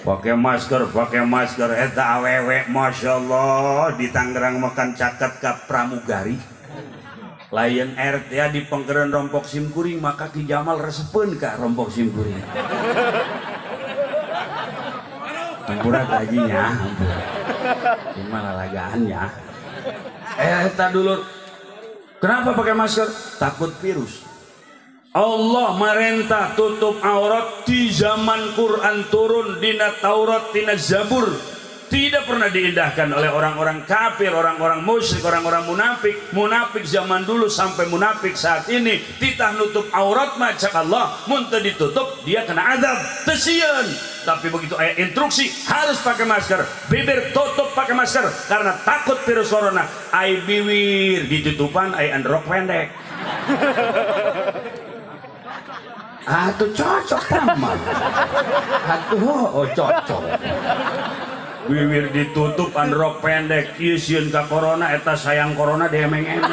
pakai masker eta awewe masyaallah di Tangerang makan caket ka pramugari Lion Air ya di pengkeren rompok simkuring maka Ki Jamal resepeun ka rompok simkuring ampura gajinya gimana lagaannya eta dulur kenapa pakai masker takut virus Allah merintah tutup aurat di zaman Quran turun dina Taurat dina Zabur tidak pernah diindahkan oleh orang-orang kafir, orang-orang musyrik, orang-orang munafik zaman dulu sampai munafik saat ini titah nutup aurat macam Allah muntah ditutup dia kena azab tesian tapi begitu ayat instruksi harus pakai masker bibir tutup pakai masker karena takut virus corona ai biwir ditutupan ai androk pendek Atuh cocok sama atuh cocok bibir ditutup androk pendek ieu ka corona eta sayang corona demeng-emeng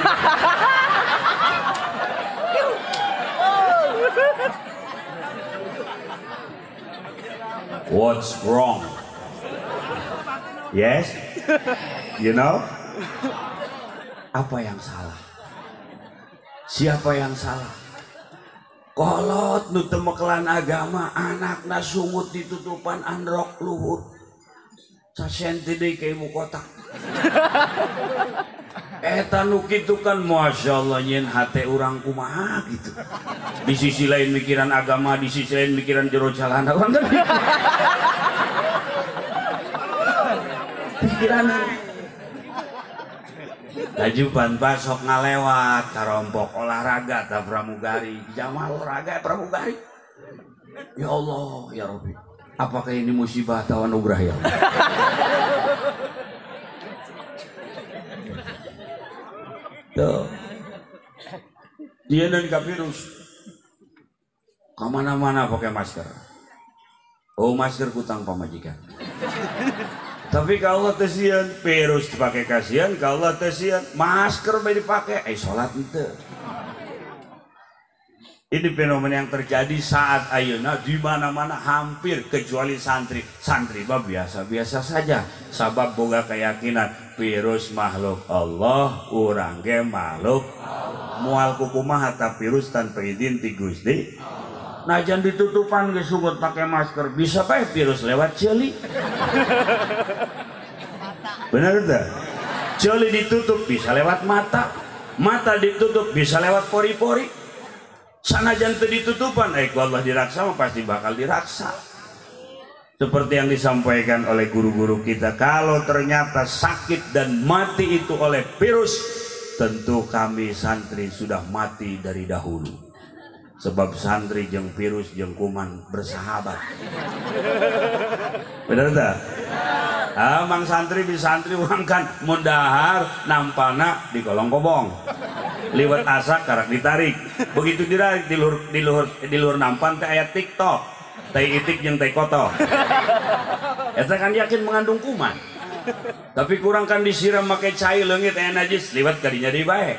what's wrong yes you know apa yang salah siapa yang salah kolot nu teu mekelan agama anakna sungut ditutupan androk luhur sasenti deui ka ibu kota eta nu kitu kan masyaallah nyen hate urang kumaha gitu di sisi lain mikiran agama di sisi lain mikiran jero jalana pikiran Tajuban pasok ngalewat karompok olahraga ta pramugari Jamal olahraga pramugari ya Allah ya Rabbi apakah ini musibah atau anugerah ya tuh dia dan virus kemana-mana pakai masker oh masker kutang pamajikan tapi kalau Allah tesian virus dipakai kasihan kalau Allah tesian masker bae dipakai salat ente ini fenomena yang terjadi saat ayeuna di mana-mana hampir kecuali santri mah biasa-biasa saja sabab boga keyakinan virus makhluk Allah urang ge makhluk moal kukumaha ta virus tanpa izin ti Gusti najan ditutupan ge sungut pakai masker bisa bae virus lewat ceuli benar tak? Ceuli ditutup bisa lewat mata ditutup bisa lewat pori-pori sanajan teu ditutupan ku Allah diraksa pasti bakal diraksa seperti yang disampaikan oleh guru-guru kita kalau ternyata sakit dan mati itu oleh virus tentu kami santri sudah mati dari dahulu sebab santri jeung virus jeung kuman bersahabat bener tak? Mang santri bisa santri orang kan mundahar nampana di kolong kobong liwat asak karak ditarik begitu ditarik di luhur nampan teh aya TikTok teh itik jeung teh koto eta kan yakin mengandung kuman tapi kurang kan disiram make cai leungit aya najis liwat kadinya deui bae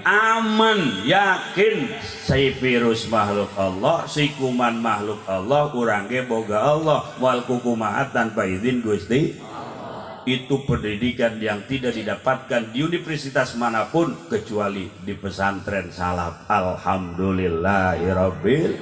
aman yakin si virus makhluk Allah si kuman makhluk Allah urang ge boga Allah wal kukumaha tanpa izin Gusti itu pendidikan yang tidak didapatkan di universitas manapun kecuali di pesantren salaf alhamdulillahirabbil